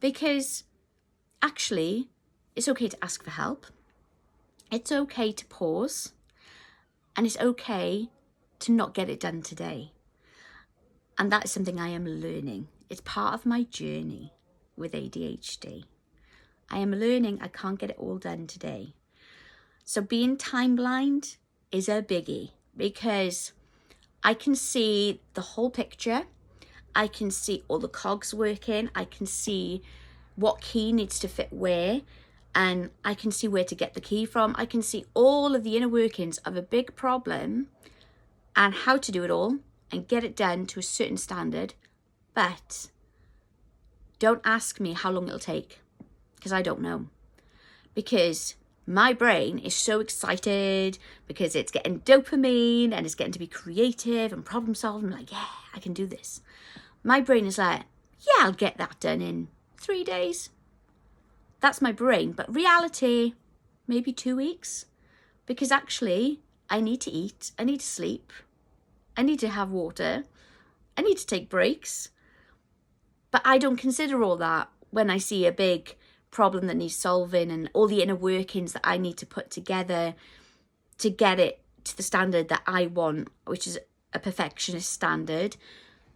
Because actually, it's okay to ask for help. It's okay to pause. And it's okay to not get it done today. And that is something I am learning. It's part of my journey with ADHD. I am learning I can't get it all done today. So being time blind is a biggie, because I can see the whole picture. I can see all the cogs working. I can see what key needs to fit where, and I can see where to get the key from. I can see all of the inner workings of a big problem and how to do it all and get it done to a certain standard. But don't ask me how long it'll take, because I don't know. Because my brain is so excited because it's getting dopamine and it's getting to be creative and problem solving. I'm like, yeah, I can do this. My brain is like, yeah, I'll get that done in 3 days. That's my brain. But reality, maybe 2 weeks. Because actually, I need to eat. I need to sleep. I need to have water. I need to take breaks. But I don't consider all that when I see a big problem that needs solving and all the inner workings that I need to put together to get it to the standard that I want, which is a perfectionist standard.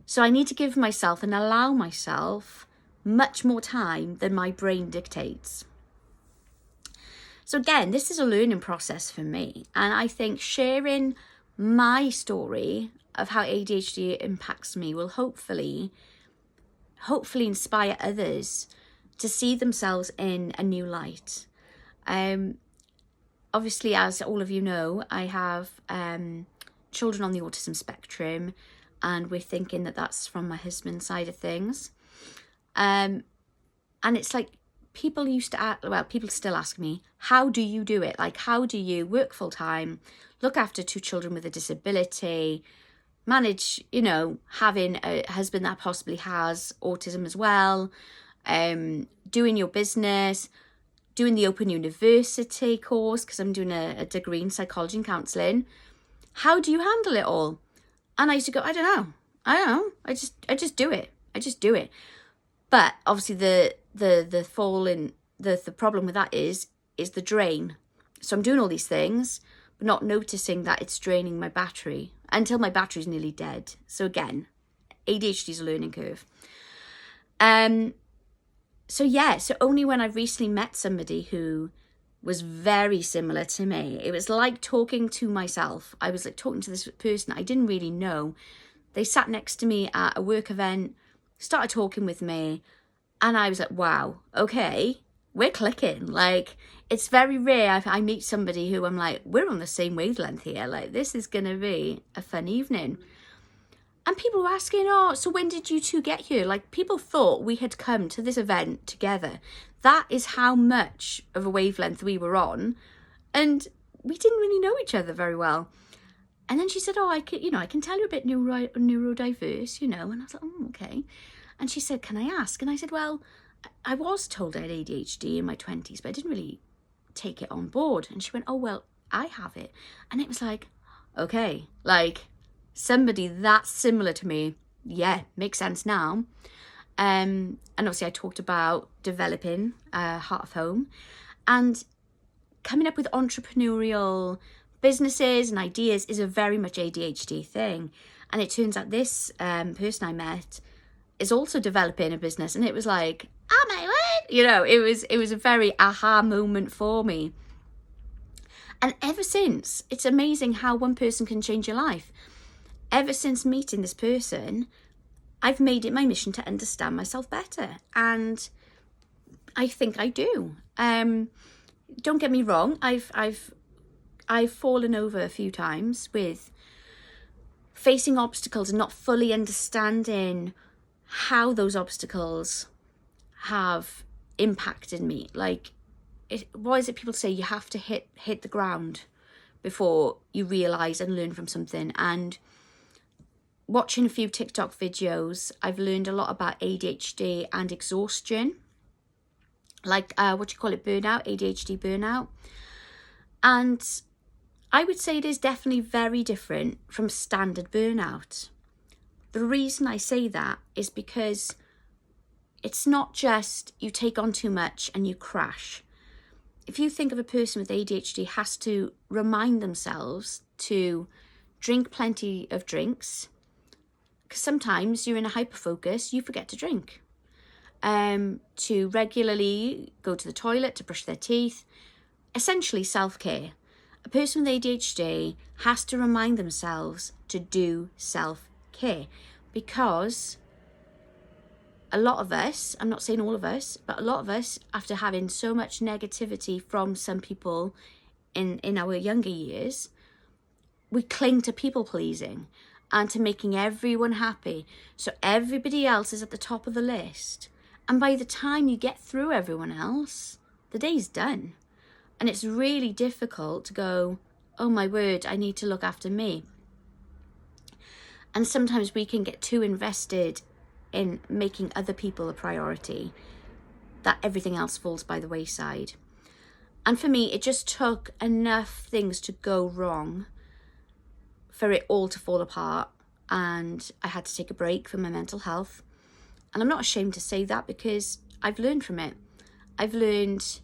So I need to give myself and allow myself much more time than my brain dictates. So again, this is a learning process for me. And I think sharing my story of how ADHD impacts me will hopefully inspire others to see themselves in a new light. Obviously, as all of you know, I have children on the autism spectrum, and we're thinking that that's from my husband's side of things. And it's like people still ask me, how do you do it? Like, how do you work full time, look after 2 children with a disability, manage, having a husband that possibly has autism as well, doing your business, doing the Open University course, because I'm doing a degree in psychology and counselling. How do you handle it all? And I used to go, I don't know. I just do it. I just do it. But obviously the fall in the problem with that is the drain. So I'm doing all these things, but not noticing that it's draining my battery until my battery's nearly dead. So again, ADHD is a learning curve. So only when I recently met somebody who was very similar to me, it was like talking to myself. I was like talking to this person I didn't really know. They sat next to me at a work event, started talking with me, and I was like, wow, okay, we're clicking. Like, it's very rare I meet somebody who I'm like, we're on the same wavelength here. Like, this is going to be a fun evening. And people were asking, oh, so when did you two get here? Like, people thought we had come to this event together. That is how much of a wavelength we were on. And we didn't really know each other very well. And then she said, oh, I can tell you're a bit neurodiverse, And I was like, oh, okay. And she said, can I ask? And I said, well, I was told I had ADHD in my 20s, but I didn't really take it on board. And she went, oh, well, I have it. And it was like, okay, like somebody that's similar to me, yeah, makes sense now. And obviously I talked about developing Heart of Home and coming up with entrepreneurial businesses and ideas is a very much ADHD thing. And it turns out this person I met is also developing a business, and it was like, oh my word, it was a very aha moment for me. And ever since, it's amazing how one person can change your life. Ever since meeting this person, I've made it my mission to understand myself better, and I think I do. Don't get me wrong, I've fallen over a few times with facing obstacles and not fully understanding how those obstacles have impacted me. Like, what is it people say? You have to hit the ground before you realise and learn from something. And watching a few TikTok videos, I've learned a lot about ADHD and exhaustion. Like, burnout, ADHD burnout. And I would say it is definitely very different from standard burnout. The reason I say that is because it's not just you take on too much and you crash. If you think of a person with ADHD has to remind themselves to drink plenty of drinks, because sometimes you're in a hyperfocus, you forget to drink. To regularly go to the toilet, to brush their teeth, essentially self-care. A person with ADHD has to remind themselves to do self-care, because a lot of us, I'm not saying all of us, but a lot of us, after having so much negativity from some people in our younger years, we cling to people pleasing and to making everyone happy. So everybody else is at the top of the list. And by the time you get through everyone else, the day's done. And it's really difficult to go, oh my word, I need to look after me. And sometimes we can get too invested in making other people a priority that everything else falls by the wayside. And for me, it just took enough things to go wrong for it all to fall apart, and I had to take a break for my mental health. And I'm not ashamed to say that, because I've learned from it. I've learned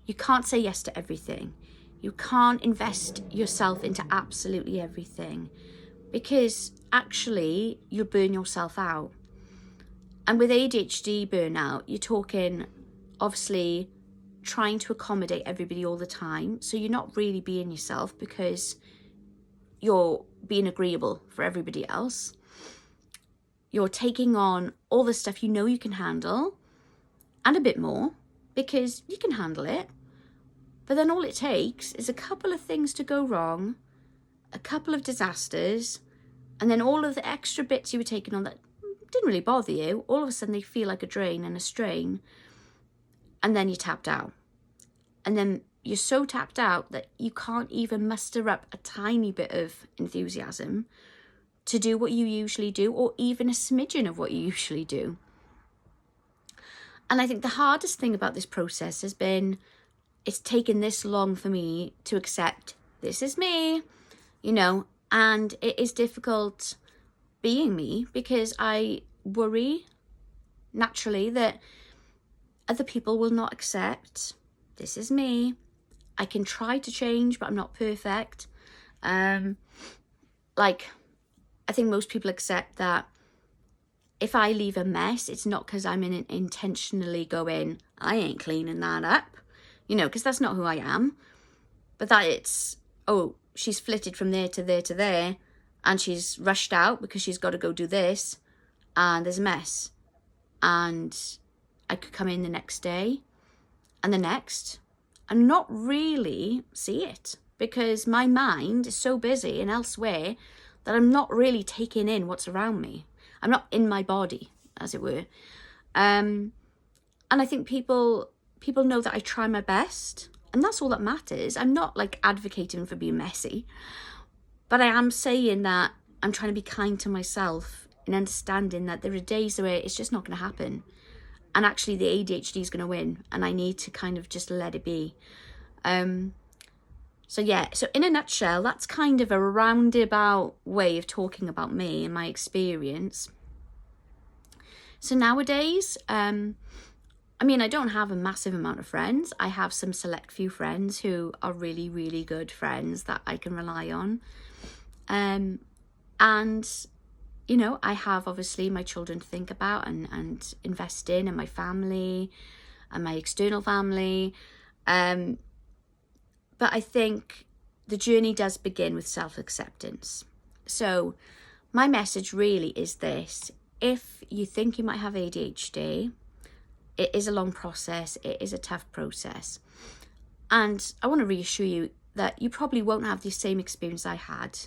you can't say yes to everything. You can't invest yourself into absolutely everything, because actually you'll burn yourself out. And with ADHD burnout, you're talking obviously trying to accommodate everybody all the time. So you're not really being yourself, because you're being agreeable for everybody else. You're taking on all the stuff you know you can handle and a bit more, because you can handle it. But then all it takes is a couple of things to go wrong, a couple of disasters, and then all of the extra bits you were taking on that didn't really bother you, all of a sudden they feel like a drain and a strain, and then you're tapped out. And then you're so tapped out that you can't even muster up a tiny bit of enthusiasm to do what you usually do, or even a smidgen of what you usually do. And I think the hardest thing about this process has been, it's taken this long for me to accept this is me, and it is difficult being me, because I worry naturally that other people will not accept this is me. I can try to change, but I'm not perfect. I think most people accept that if I leave a mess, it's not because I'm intentionally going, I ain't cleaning that up, because that's not who I am. But that it's, oh, she's flitted from there to there to there, and she's rushed out because she's got to go do this, and there's a mess. And I could come in the next day and the next and not really see it, because my mind is so busy and elsewhere that I'm not really taking in what's around me. I'm not in my body, as it were. And I think people know that I try my best, and that's all that matters. I'm not advocating for being messy, but I am saying that I'm trying to be kind to myself in understanding that there are days where it's just not going to happen. And actually the ADHD is going to win, and I need to kind of just let it be. So in a nutshell, that's kind of a roundabout way of talking about me and my experience. So nowadays, I don't have a massive amount of friends. I have some select few friends who are really, really good friends that I can rely on. And I have obviously my children to think about and invest in, and my family and my external family. But I think the journey does begin with self-acceptance. So my message really is this: if you think you might have ADHD, it is a long process. It is a tough process. And I want to reassure you that you probably won't have the same experience I had,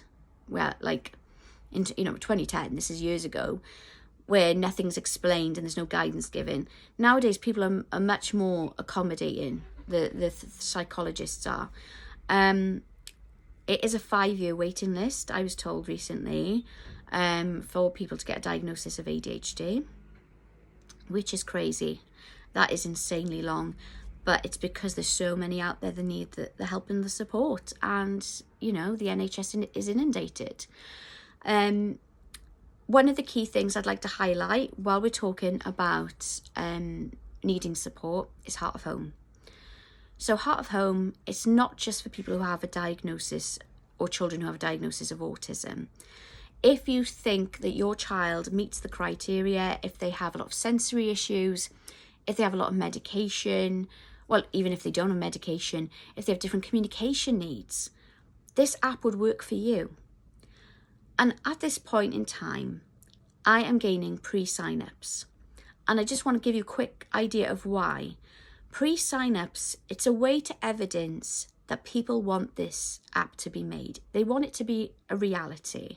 where in 2010, this is years ago, where nothing's explained and there's no guidance given. Nowadays, people are much more accommodating. The psychologists are. It is a 5-year waiting list, I was told recently, for people to get a diagnosis of ADHD, which is crazy. That is insanely long. But it's because there's so many out there that need the help and the support. And, the NHS is inundated. one of the key things I'd like to highlight while we're talking about needing support is Heart of Home. So Heart of Home, it's not just for people who have a diagnosis or children who have a diagnosis of autism. If you think that your child meets the criteria, if they have a lot of sensory issues, if they have a lot of medication, well, even if they don't have medication, if they have different communication needs, this app would work for you. And at this point in time, I am gaining pre-sign-ups. And I just want to give you a quick idea of why. Pre-sign-ups, it's a way to evidence that people want this app to be made. They want it to be a reality.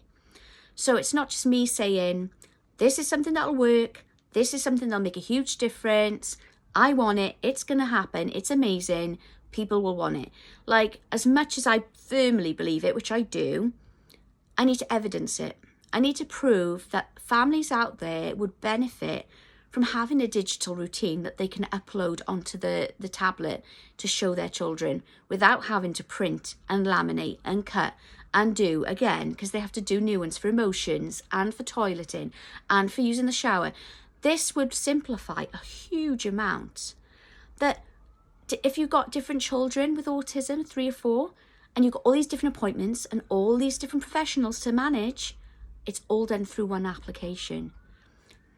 So it's not just me saying, this is something that'll work, this is something that'll make a huge difference, I want it, it's going to happen, it's amazing, people will want it. Like, as much as I firmly believe it, which I do, I need to evidence it. I need to prove that families out there would benefit from having a digital routine that they can upload onto the tablet to show their children without having to print and laminate and cut and do again, because they have to do new ones for emotions and for toileting and for using the shower. This would simplify a huge amount. That if you've got different children with autism, 3 or 4, and you've got all these different appointments and all these different professionals to manage, it's all done through one application.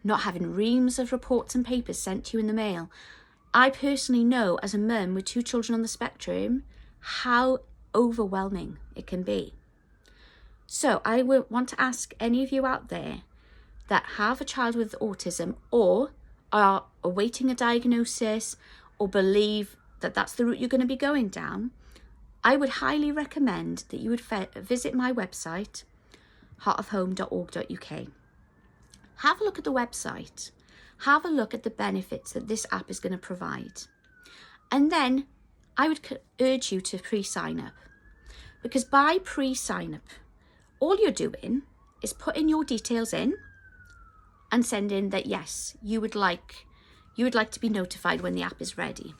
Not having reams of reports and papers sent to you in the mail. I personally know, as a mum with 2 children on the spectrum, how overwhelming it can be. So I would want to ask any of you out there that have a child with autism or are awaiting a diagnosis or believe that that's the route you're going to be going down, I would highly recommend that you would visit my website, heartofhome.org.uk. Have a look at the website. Have a look at the benefits that this app is going to provide. And then I would urge you to pre-sign up. Because by pre-sign up, all you're doing is putting your details in and sending that, yes, you would like to be notified when the app is ready.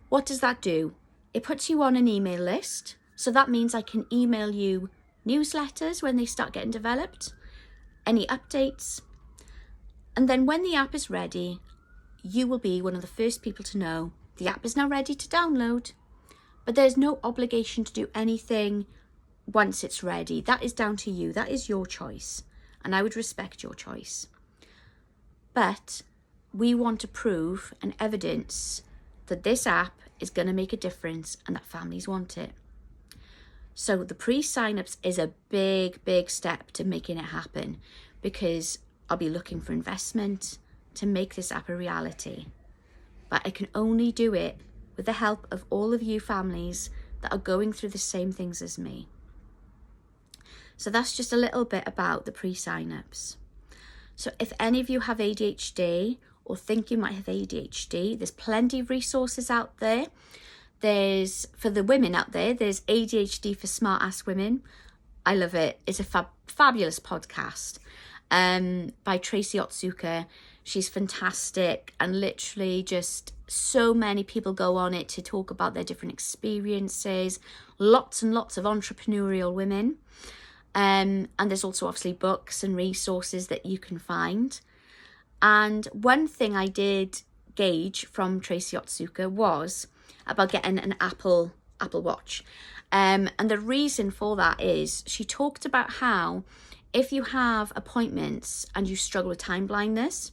What does that do? It puts you on an email list. So that means I can email you newsletters when they start getting developed, any updates. And then when the app is ready, you will be one of the first people to know the app is now ready to download. But there's no obligation to do anything once it's ready. That is down to you. That is your choice. And I would respect your choice. But we want to prove and evidence that this app is going to make a difference and that families want it. So the pre-sign-ups is a big, big step to making it happen, because I'll be looking for investment to make this app a reality. But I can only do it with the help of all of you families that are going through the same things as me. So that's just a little bit about the pre-sign-ups. So if any of you have ADHD or think you might have ADHD, there's plenty of resources out there. For the women out there, there's ADHD for Smart Ass Women. I love it. It's a fabulous podcast by Tracy Otsuka. She's fantastic, and literally just so many people go on it to talk about their different experiences. Lots and lots of entrepreneurial women. And there's also obviously books and resources that you can find. And one thing I did gauge from Tracy Otsuka was about getting an Apple Watch. And the reason for that is she talked about how if you have appointments and you struggle with time blindness,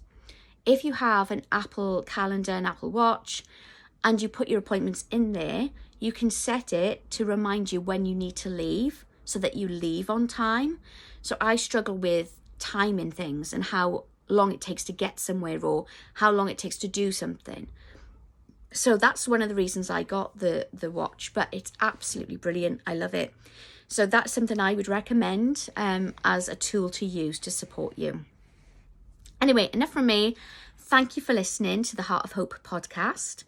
if you have an Apple calendar, an Apple Watch, and you put your appointments in there, you can set it to remind you when you need to leave so that you leave on time. So I struggle with timing things and how long it takes to get somewhere or how long it takes to do something. So that's one of the reasons I got the watch, but it's absolutely brilliant. I love it. So that's something I would recommend as a tool to use to support you. Anyway, enough from me. Thank you for listening to the Heart of Hope podcast.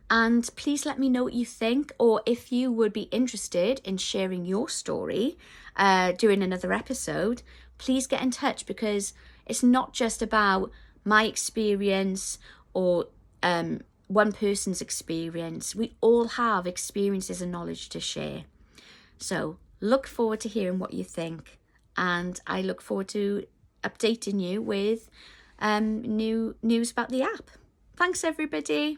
And please let me know what you think, or if you would be interested in sharing your story, doing another episode, please get in touch, because it's not just about my experience or one person's experience. We all have experiences and knowledge to share. So look forward to hearing what you think, and I look forward to updating you with new news about the app. Thanks, everybody.